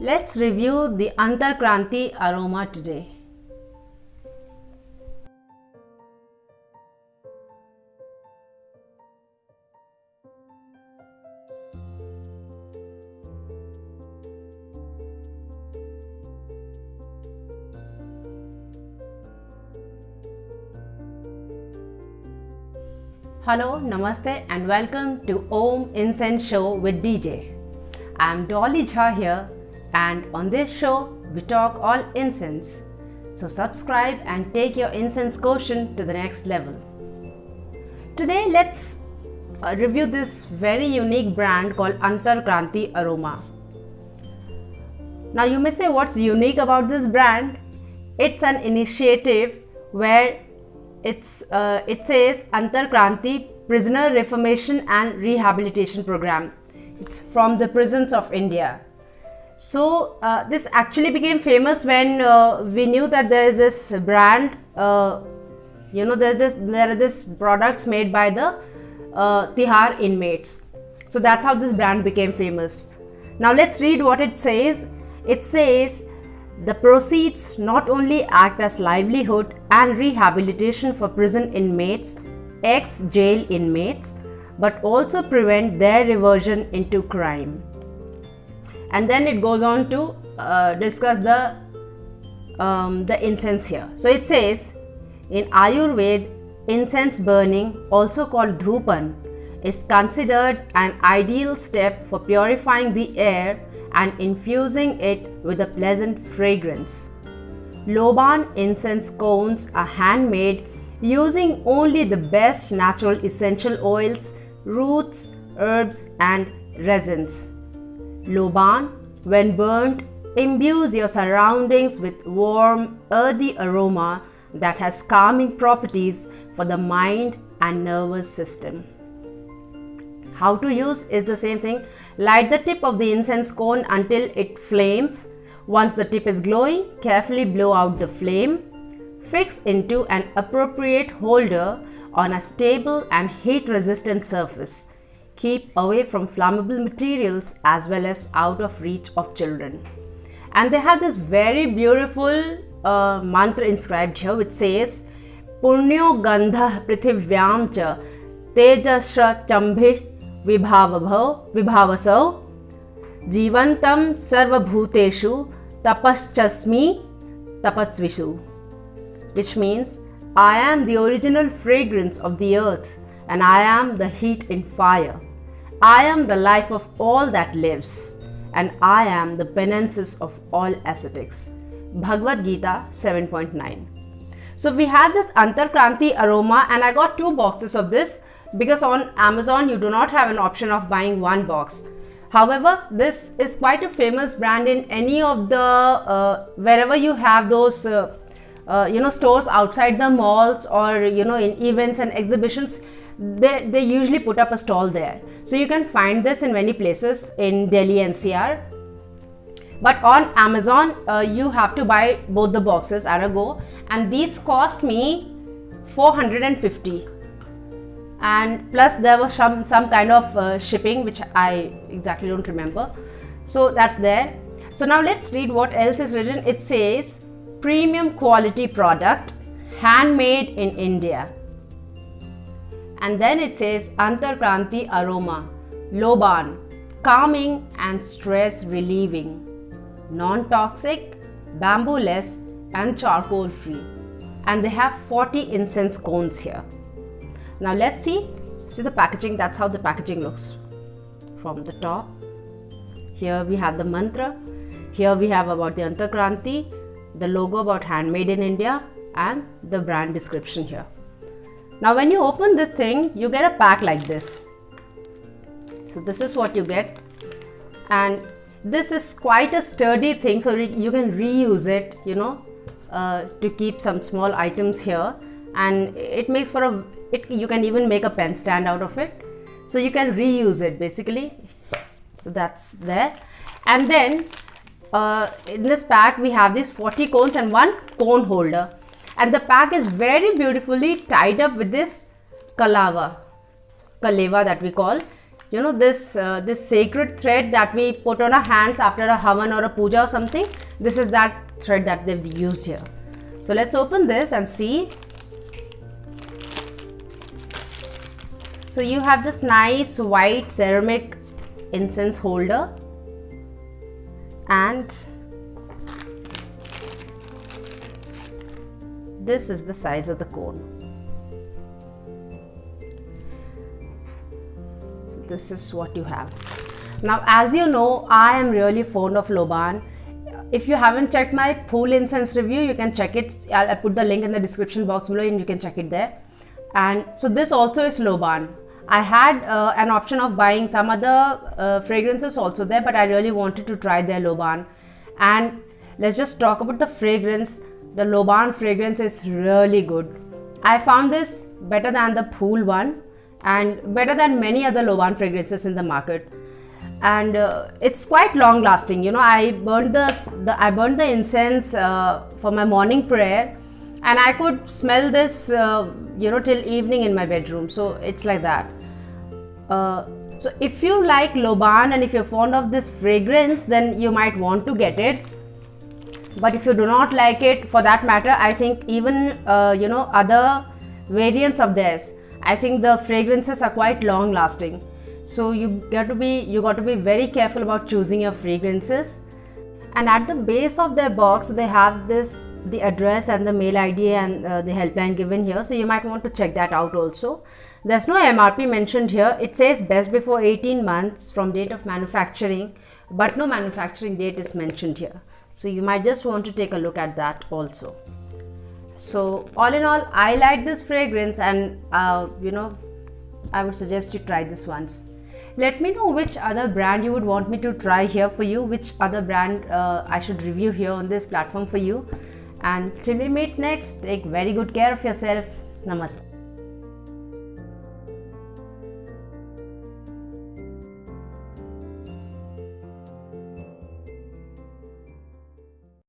Let's review the Antarkranti aroma today. Hello, Namaste and welcome to Om Incense Show with DJ. I am Dolly Jha here, and on this show we talk all incense. So subscribe and take your incense quotient to the next level. Today let's review this very unique brand called Antarkranti Aroma. Now you may say, what's unique about this brand? It's an initiative where it says Antarkranti Prisoner Reformation and Rehabilitation Program. It's from the prisons of India. So this actually became famous when we knew that there is this brand, there are this products made by the Tihar inmates. So that's how this brand became famous. Now let's read what it says. It says, the proceeds not only act as livelihood and rehabilitation for prison inmates, ex-jail inmates, but also prevent their reversion into crime. And then it goes on to discuss the incense here. So it says, in Ayurveda, incense burning, also called dhupan, is considered an ideal step for purifying the air and infusing it with a pleasant fragrance. Loban incense cones are handmade using only the best natural essential oils, roots, herbs, and resins. Loban, when burnt, imbues your surroundings with warm, earthy aroma that has calming properties for the mind and nervous system. How to use is the same thing. Light the tip of the incense cone until it flames. Once the tip is glowing, carefully blow out the flame. Fix into an appropriate holder on a stable and heat-resistant surface. Keep away from flammable materials as well as out of reach of children. And they have this very beautiful mantra inscribed here, which says, Punyo Gandha Prithivyam cha Tejashra Chambhi Vibhavasau Jivantam Sarvabhuteshu Tapaschasmi Tapasvishu. Which means, I am the original fragrance of the earth, and I am the heat in fire. I am the life of all that lives, and I am the penances of all ascetics. Bhagavad Gita 7.9. So we have this Antarkranti aroma, and I got 2 boxes of this because on Amazon you do not have an option of buying 1 box. However, this is quite a famous brand in any of the wherever you have those stores outside the malls, or in events and exhibitions. They usually put up a stall there. So you can find this in many places in Delhi NCR. But on Amazon, you have to buy both the boxes at a go. And these cost me 450. And plus there was some kind of shipping, which I exactly don't remember. So that's there. So now let's read what else is written. It says, premium quality product, handmade in India. And then it says Antarkranti aroma, Loban, calming and stress relieving, non-toxic, bamboo-less and charcoal free. And they have 40 incense cones here. Now let's see the packaging. That's how the packaging looks from the top. Here we have the mantra. Here we have about the Antarkranti, the logo about handmade in India, and the brand description here. Now when you open this thing, you get a pack like this. So this is what you get, and this is quite a sturdy thing, so you can reuse it, to keep some small items here, and it makes for you can even make a pen stand out of it, so you can reuse it basically. So that's there. And then in this pack we have these 40 cones and 1 cone holder, and the pack is very beautifully tied up with this kaleva that we call. this sacred thread that we put on our hands after a havan or a puja or something. This is that thread that they've used here. So let's open this and see. So you have this nice white ceramic incense holder, and this is the size of the cone. So this is what you have. Now, as you know, I am really fond of Loban. If you haven't checked my Phool incense review, you can check it. I'll put the link in the description box below and you can check it there. And so this also is Loban. I had an option of buying some other fragrances also there, but I really wanted to try their Loban. And let's just talk about the fragrance. The Loban fragrance is really good. I found this better than the Phool one and better than many other Loban fragrances in the market. And it's quite long lasting. I burned the incense for my morning prayer, and I could smell this till evening in my bedroom. So it's like that. So if you like Loban and if you're fond of this fragrance, then you might want to get it. But if you do not like it, for that matter, I think even other variants of theirs, I think the fragrances are quite long lasting. So you got to be very careful about choosing your fragrances. And at the base of their box, they have the address and the mail ID and the helpline given here. So you might want to check that out also. There's no MRP mentioned here. It says best before 18 months from date of manufacturing, but no manufacturing date is mentioned here. So you might just want to take a look at that also. So all in all, I like this fragrance, and I would suggest you try this once. Let me know which other brand you would want me to try here for you, which other brand I should review here on this platform for you. And till we meet next, take very good care of yourself. Namaste.